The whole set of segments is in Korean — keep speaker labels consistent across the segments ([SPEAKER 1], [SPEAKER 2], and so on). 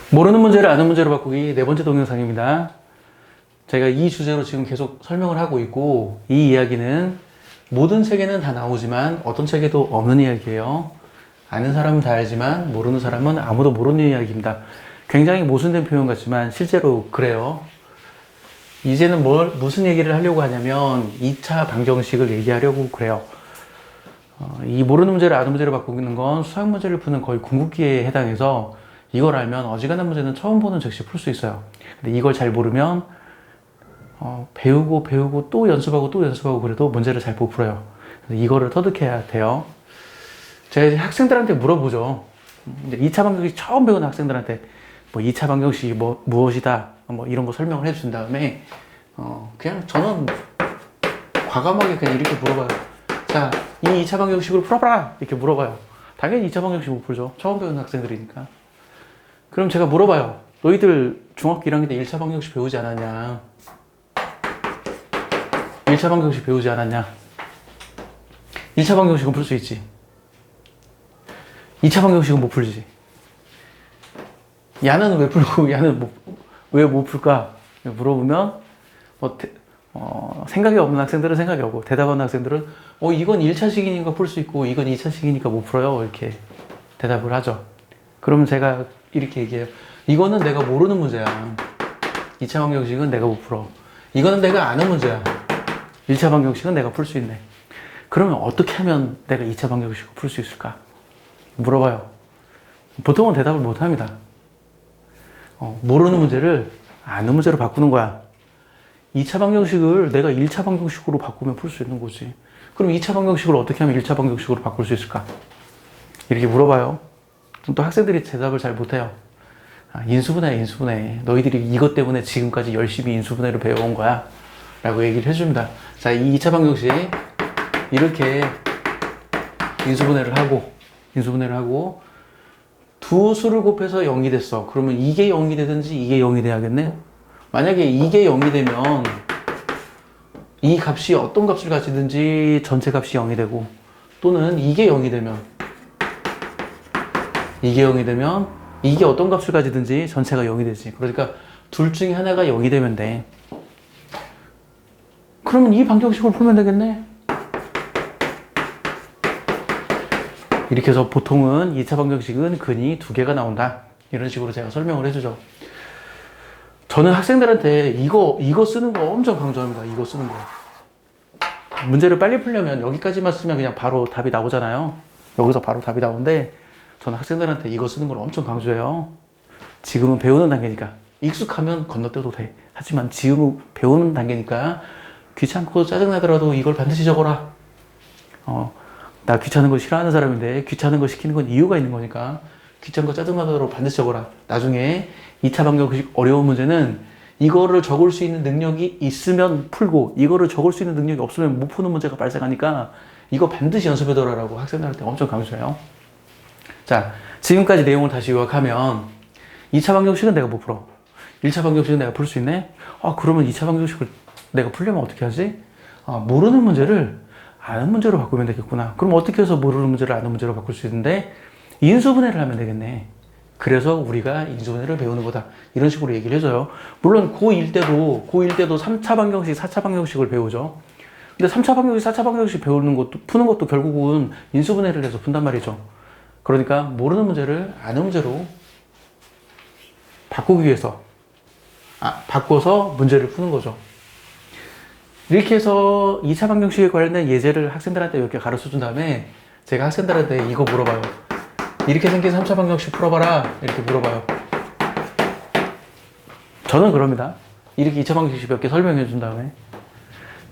[SPEAKER 1] 모르는 문제를 아는 문제로 바꾸기 네 번째 동영상입니다. 제가 이 주제로 지금 계속 설명을 하고 있고, 이 이야기는 모든 책에는 다 나오지만 어떤 책에도 없는 이야기예요. 아는 사람은 다 알지만 모르는 사람은 아무도 모르는 이야기입니다. 굉장히 모순된 표현 같지만 실제로 그래요. 이제는 무슨 얘기를 하려고 하냐면 2차 방정식을 얘기하려고 그래요. 이 모르는 문제를 아는 문제로 바꾸는 건 수학 문제를 푸는 거의 궁극기에 해당해서, 이걸 알면 어지간한 문제는 처음 보는 즉시 풀 수 있어요. 근데 이걸 잘 모르면 배우고 또 연습하고 그래도 문제를 잘 못 풀어요. 그래서 이거를 터득해야 돼요. 제가 이제 학생들한테 물어보죠. 이제 2차 방정식 처음 배우는 학생들한테 2차 방정식이 무엇이다 이런 거 설명을 해준 다음에 그냥 저는 과감하게 그냥 이렇게 물어봐요. 자, 이 2차 방정식으로 풀어봐라 이렇게 물어봐요. 당연히 2차 방정식 못 풀죠. 처음 배우는 학생들이니까. 그럼 제가 물어봐요. 너희들 중학교 1학년 때 1차 방정식 배우지 않았냐? 1차 방정식 배우지 않았냐? 1차 방정식은 풀 수 있지. 2차 방정식은 못 풀지. 야는 왜 풀고 야는 왜 못 풀까? 물어보면 생각이 없는 학생들은 생각이 없고, 대답하는 학생들은 이건 1차식이니까 풀 수 있고 이건 2차식이니까 못 풀어요 이렇게 대답을 하죠. 그러면 제가 이렇게 얘기해요. 이거는 내가 모르는 문제야. 2차 방정식은 내가 못 풀어. 이거는 내가 아는 문제야. 1차 방정식은 내가 풀 수 있네. 그러면 어떻게 하면 내가 2차 방정식을 풀 수 있을까? 물어봐요. 보통은 대답을 못 합니다. 모르는 문제를 아는 문제로 바꾸는 거야. 2차 방정식을 내가 1차 방정식으로 바꾸면 풀 수 있는 거지. 그럼 2차 방정식을 어떻게 하면 1차 방정식으로 바꿀 수 있을까? 이렇게 물어봐요. 또 학생들이 대답을 잘 못해요. 인수분해. 너희들이 이것 때문에 지금까지 열심히 인수분해를 배워온 거야 라고 얘기를 해줍니다. 자, 이 2차 방정식 이렇게 인수분해를 하고 두 수를 곱해서 0이 됐어. 그러면 이게 0이 되든지 이게 0이 돼야겠네. 만약에 이게 0이 되면 이 값이 어떤 값을 가지든지 전체 값이 0이 되고, 또는 이게 0이 되면 이게 어떤 값을 가지든지 전체가 0이 되지. 그러니까 둘 중에 하나가 0이 되면 돼. 그러면 이 방정식을 풀면 되겠네. 이렇게 해서 보통은 2차 방정식은 근이 2개가 나온다. 이런 식으로 제가 설명을 해주죠. 저는 학생들한테 이거 쓰는 거 엄청 강조합니다. 이거 쓰는 거. 문제를 빨리 풀려면 여기까지만 쓰면 그냥 바로 답이 나오잖아요. 여기서 바로 답이 나오는데, 저는 학생들한테 이거 쓰는 걸 엄청 강조해요. 지금은 배우는 단계니까. 익숙하면 건너뛰어도 돼. 하지만 지금은 배우는 단계니까 귀찮고 짜증나더라도 이걸 반드시 적어라. 나 귀찮은 거 싫어하는 사람인데 귀찮은 거 시키는 건 이유가 있는 거니까 귀찮고 짜증나더라도 반드시 적어라. 나중에 2차 방정식 어려운 문제는 이거를 적을 수 있는 능력이 있으면 풀고, 이거를 적을 수 있는 능력이 없으면 못 푸는 문제가 발생하니까 이거 반드시 연습해둬라라고 학생들한테 엄청 강조해요. 자, 지금까지 내용을 다시 요약하면 2차 방정식은 내가 못 풀어. 1차 방정식은 내가 풀 수 있네? 그러면 2차 방정식을 내가 풀려면 어떻게 하지? 모르는 문제를 아는 문제로 바꾸면 되겠구나. 그럼 어떻게 해서 모르는 문제를 아는 문제로 바꿀 수 있는데? 인수분해를 하면 되겠네. 그래서 우리가 인수분해를 배우는 거다. 이런 식으로 얘기를 해줘요. 물론 고1 때도 3차 방정식, 4차 방정식을 배우죠. 근데 3차 방정식, 4차 방정식 푸는 것도 결국은 인수분해를 해서 푼단 말이죠. 그러니까 모르는 문제를 아는 문제로 바꾸기 위해서 바꿔서 문제를 푸는 거죠. 이렇게 해서 2차 방정식에 관련된 예제를 학생들한테 몇 개 가르쳐 준 다음에 제가 학생들한테 이거 물어봐요. 이렇게 생긴 3차 방정식 풀어봐라. 이렇게 물어봐요. 저는 그럽니다. 이렇게 2차 방정식 몇 개 설명해 준 다음에.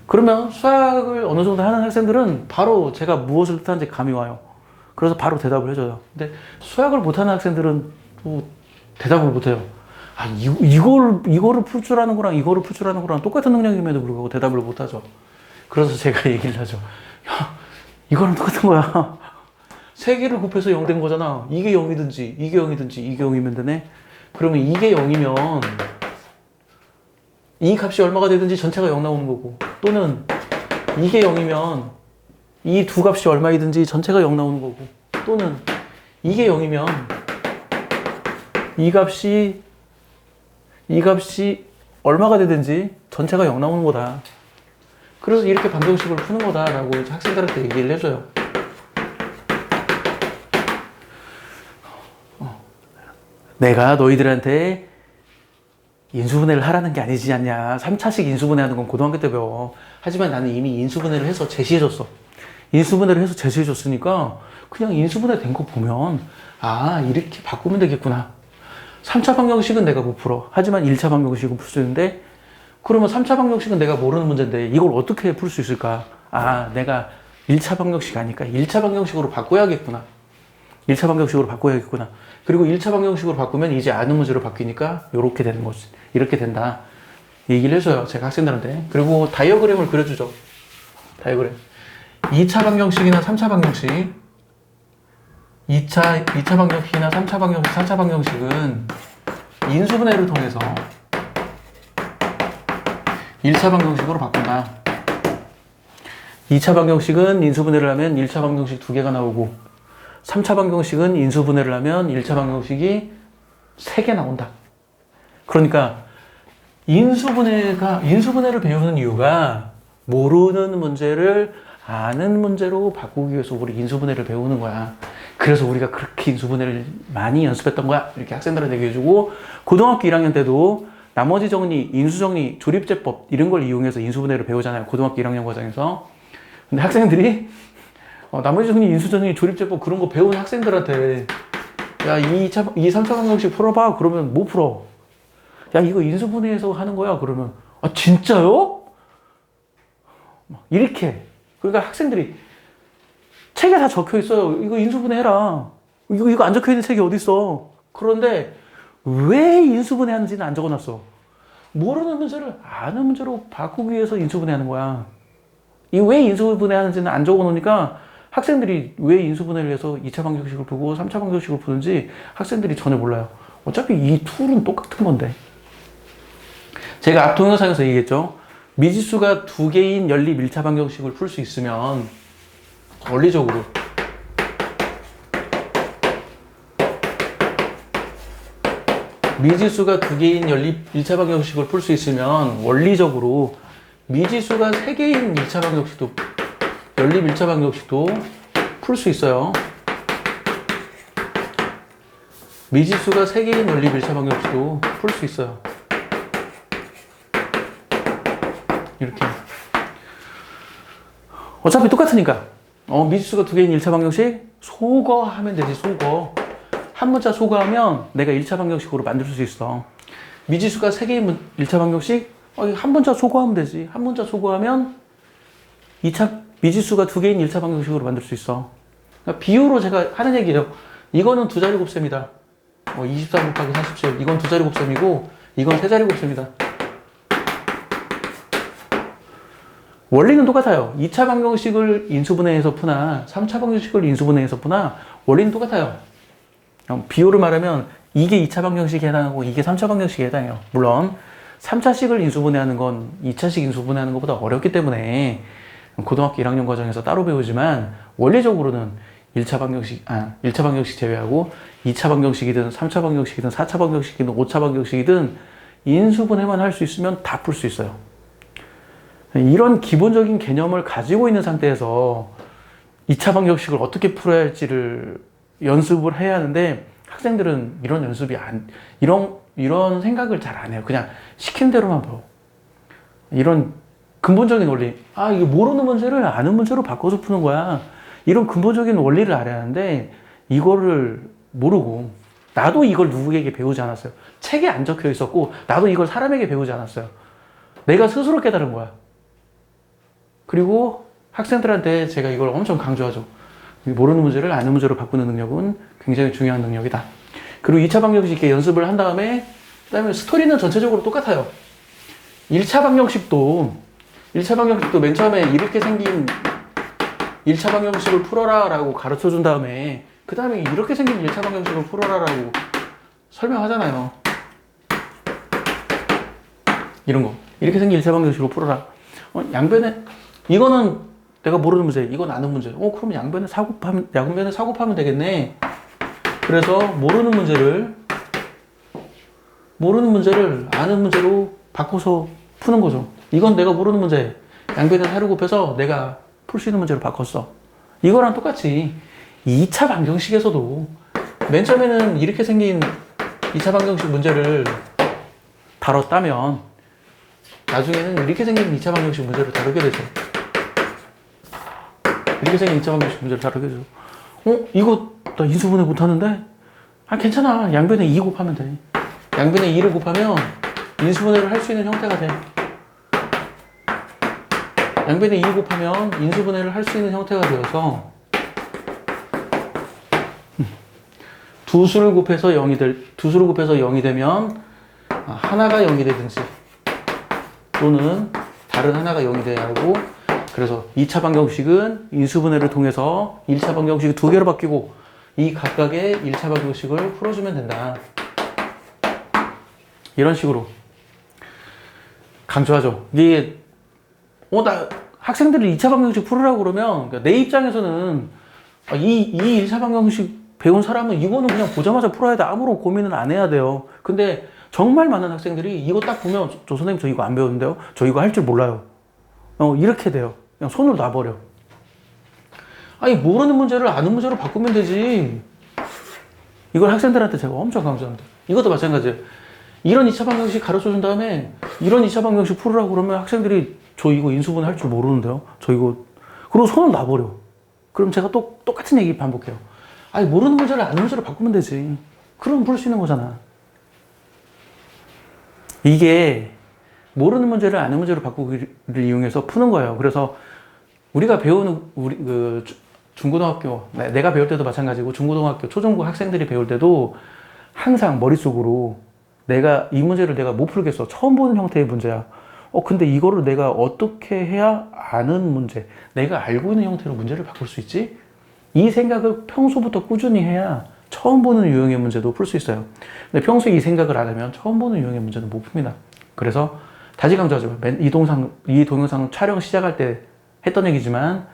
[SPEAKER 1] 그러면 수학을 어느 정도 하는 학생들은 바로 제가 무엇을 뜻하는지 감이 와요. 그래서 바로 대답을 해줘요. 근데 수학을 못하는 학생들은 또 대답을 못해요. 이거를 풀 줄 아는 거랑 이거를 풀 줄 아는 거랑 똑같은 능력임에도 불구하고 대답을 못하죠. 그래서 제가 얘기를 하죠. 야, 이거랑 똑같은 거야. 세 개를 곱해서 0 된 거잖아. 이게 0이든지 이게 0이면 되네. 그러면 이게 0이면 이 값이 얼마가 되든지 전체가 0 나오는 거고, 또는 이게 0이면 이 두 값이 얼마이든지 전체가 0 나오는 거고, 또는 이게 0이면 이 값이 얼마가 되든지 전체가 0 나오는 거다. 그래서 이렇게 방정식을 푸는 거다라고 학생들한테 얘기를 해줘요. 내가 너희들한테 인수분해를 하라는 게 아니지 않냐. 3차식 인수분해하는 건 고등학교 때 배워. 하지만 나는 이미 인수분해를 해서 제시해줬어. 인수분해를 해서 제시해줬으니까 그냥 인수분해 된 거 보면 아, 이렇게 바꾸면 되겠구나. 3차 방정식은 내가 못 풀어. 하지만 1차 방정식은 풀 수 있는데, 그러면 3차 방정식은 내가 모르는 문제인데 이걸 어떻게 풀 수 있을까? 아, 내가 1차 방정식 아니까 1차 방정식으로 바꿔야겠구나. 1차 방정식으로 바꿔야겠구나. 그리고 1차 방정식으로 바꾸면 이제 아는 문제로 바뀌니까 이렇게 되는 거지. 이렇게 된다. 얘기를 해줘요. 제가 학생들한테. 그리고 다이어그램을 그려주죠. 다이어그램. 2차 방정식이나 3차 방정식. 2차 방정식이나 3차 방정식, 4차 방정식은 인수분해를 통해서 1차 방정식으로 바꾼다. 2차 방정식은 인수분해를 하면 1차 방정식 2개가 나오고, 3차 방정식은 인수분해를 하면 1차 방정식이 3개 나온다. 그러니까 인수분해를 배우는 이유가 모르는 문제를 아는 문제로 바꾸기 위해서 우리 인수분해를 배우는 거야. 그래서 우리가 그렇게 인수분해를 많이 연습했던 거야. 이렇게 학생들한테 얘기해주고, 고등학교 1학년 때도 나머지 정리, 인수정리, 조립제법 이런 걸 이용해서 인수분해를 배우잖아요. 고등학교 1학년 과정에서. 근데 학생들이 나머지 정리, 인수정리, 조립제법 그런 거 배운 학생들한테 야, 3차 방정식 풀어봐. 그러면 못 풀어. 야, 이거 인수분해해서 하는 거야. 그러면 아, 진짜요? 이렇게. 그러니까 학생들이 책에 다 적혀 있어요. 이거 인수분해 해라. 이거 안 적혀 있는 책이 어디 있어? 그런데 왜 인수분해 하는지는 안 적어 놨어. 모르는 문제를 아는 문제로 바꾸기 위해서 인수분해 하는 거야. 이 왜 인수분해 하는지는 안 적어 놓으니까 학생들이 왜 인수분해를 해서 2차 방정식을 푸고 3차 방정식을 푸는지 학생들이 전혀 몰라요. 어차피 이 툴은 똑같은 건데. 제가 앞 동영상에서 얘기했죠. 미지수가 2개인 연립 1차 방정식을 풀 수 있으면 원리적으로 미지수가 2개인 연립 1차 방정식을 풀 수 있으면 원리적으로 미지수가 3개인 2차 방정식도 연립 1차 방정식도 풀 수 있어요. 미지수가 3개인 연립 1차 방정식도 풀 수 있어요. 이렇게. 어차피 똑같으니까. 미지수가 2개인 1차 방정식 소거하면 되지. 소거. 한 문자 소거하면 내가 1차 방정식으로 만들 수 있어. 미지수가 3개인 1차 방정식 한 문자 소거하면 되지. 한 문자 소거하면 미지수가 2개인 1차 방정식으로 만들 수 있어. 그러니까 비유로 제가 하는 얘기예요. 이거는 2자리 곱셈이다. 24 곱하기 47. 이건 2자리 곱셈이고 이건 3자리 곱셈이다. 원리는 똑같아요. 2차 방정식을 인수분해해서 푸나 3차 방정식을 인수분해해서 푸나 원리는 똑같아요. 비유를 말하면 이게 2차 방정식에 해당하고 이게 3차 방정식에 해당해요. 물론 3차식을 인수분해하는 건 2차식 인수분해하는 것보다 어렵기 때문에 고등학교 1학년 과정에서 따로 배우지만 원리적으로는 1차 방정식 제외하고 2차 방정식이든 3차 방정식이든 4차 방정식이든 5차 방정식이든 인수분해만 할 수 있으면 다 풀 수 있어요. 이런 기본적인 개념을 가지고 있는 상태에서 2차 방정식을 어떻게 풀어야 할지를 연습을 해야 하는데 학생들은 이런 연습이 이런 생각을 잘 안 해요. 그냥 시킨 대로만 배워. 이런 근본적인 원리. 이게 모르는 문제를 아는 문제로 바꿔서 푸는 거야. 이런 근본적인 원리를 알아야 하는데 이거를 모르고 나도 이걸 누구에게 배우지 않았어요. 책에 안 적혀 있었고 나도 이걸 사람에게 배우지 않았어요. 내가 스스로 깨달은 거야. 그리고 학생들한테 제가 이걸 엄청 강조하죠. 모르는 문제를 아는 문제로 바꾸는 능력은 굉장히 중요한 능력이다. 그리고 2차 방정식 이렇게 연습을 한 다음에 그다음에 스토리는 전체적으로 똑같아요. 1차 방정식도 맨 처음에 이렇게 생긴 1차 방정식을 풀어라 라고 가르쳐 준 다음에 그 다음에 이렇게 생긴 1차 방정식을 풀어라 라고 설명하잖아요. 이런 거. 이렇게 생긴 1차 방정식으로 풀어라. 양변에 이거는 내가 모르는 문제, 이건 아는 문제. 그럼 양변에 사곱하면 되겠네. 그래서 모르는 문제를 모르는 문제를 아는 문제로 바꿔서 푸는 거죠. 이건 내가 모르는 문제. 양변에 4를 곱해서 내가 풀 수 있는 문제로 바꿨어. 이거랑 똑같이 2차 방정식에서도 맨 처음에는 이렇게 생긴 2차 방정식 문제를 다뤘다면 나중에는 이렇게 생긴 2차 방정식 문제를 다루게 되죠. 이렇게 생긴 2차 방정식 문제를 다루게 되죠. 이거 나 인수분해 못하는데? 괜찮아. 양변에 2 곱하면 돼. 양변에 2를 곱하면 인수분해를 할 수 있는 형태가 돼. 양변에 2 곱하면 인수분해를 할 수 있는 형태가 되어서 두 수를 곱해서 0이 되면 하나가 0이 되든지 또는 다른 하나가 0이 돼야 하고, 그래서 2차 방정식은 인수분해를 통해서 1차 방정식이 2개로 바뀌고 이 각각의 1차 방정식을 풀어주면 된다. 이런 식으로 강조하죠. 이게 나 학생들이 2차 방정식 풀으라고 그러면 그러니까 내 입장에서는 이 1차 방정식 배운 사람은 이거는 그냥 보자마자 풀어야 돼. 아무런 고민은 안 해야 돼요. 근데 정말 많은 학생들이 이거 딱 보면 저 선생님 저 이거 안 배웠는데요? 저 이거 할 줄 몰라요. 이렇게 돼요. 그냥 손을 놔버려. 모르는 문제를 아는 문제로 바꾸면 되지. 이걸 학생들한테 제가 엄청 강조합니다. 이것도 마찬가지예요. 이런 2차 방정식 가르쳐 준 다음에 이런 2차 방정식 풀으라고 그러면 학생들이 저 이거 인수분해 할 줄 모르는데요? 저 이거 그리고 손을 놔버려. 그럼 제가 또 똑같은 얘기 반복해요. 모르는 문제를 아는 문제로 바꾸면 되지. 그럼 풀 수 있는 거잖아. 이게 모르는 문제를 아는 문제로 바꾸기를 이용해서 푸는 거예요. 그래서 우리가 배우는 중고등학교, 내가 배울 때도 마찬가지고 중고등학교, 초중고 학생들이 배울 때도 항상 머릿속으로 내가 이 문제를 내가 못 풀겠어. 처음 보는 형태의 문제야. 근데 이거를 내가 어떻게 해야 아는 문제, 내가 알고 있는 형태로 문제를 바꿀 수 있지? 이 생각을 평소부터 꾸준히 해야 처음 보는 유형의 문제도 풀 수 있어요. 근데 평소에 이 생각을 안 하면 처음 보는 유형의 문제는 못 풉니다. 그래서 다시 강조하죠. 이 동영상 촬영 시작할 때 했던 얘기지만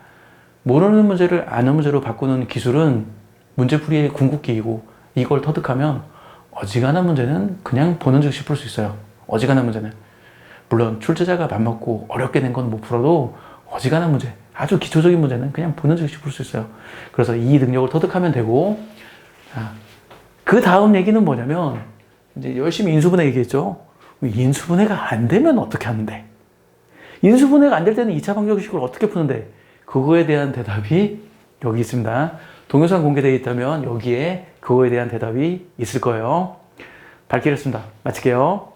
[SPEAKER 1] 모르는 문제를 아는 문제로 바꾸는 기술은 문제풀이의 궁극기이고, 이걸 터득하면 어지간한 문제는 그냥 보는 즉시 풀 수 있어요. 어지간한 문제는. 물론 출제자가 맘먹고 어렵게 낸 건 못 풀어도 어지간한 문제, 아주 기초적인 문제는 그냥 보는 즉시 풀 수 있어요. 그래서 이 능력을 터득하면 되고, 그 다음 얘기는 뭐냐면 이제 열심히 인수분해 얘기했죠. 인수분해가 안 되면 어떻게 하는데? 인수분해가 안 될 때는 2차 방정식을 어떻게 푸는데? 그거에 대한 대답이 여기 있습니다. 동영상 공개되어 있다면 여기에 그거에 대한 대답이 있을 거예요. 밝히겠습니다. 마칠게요.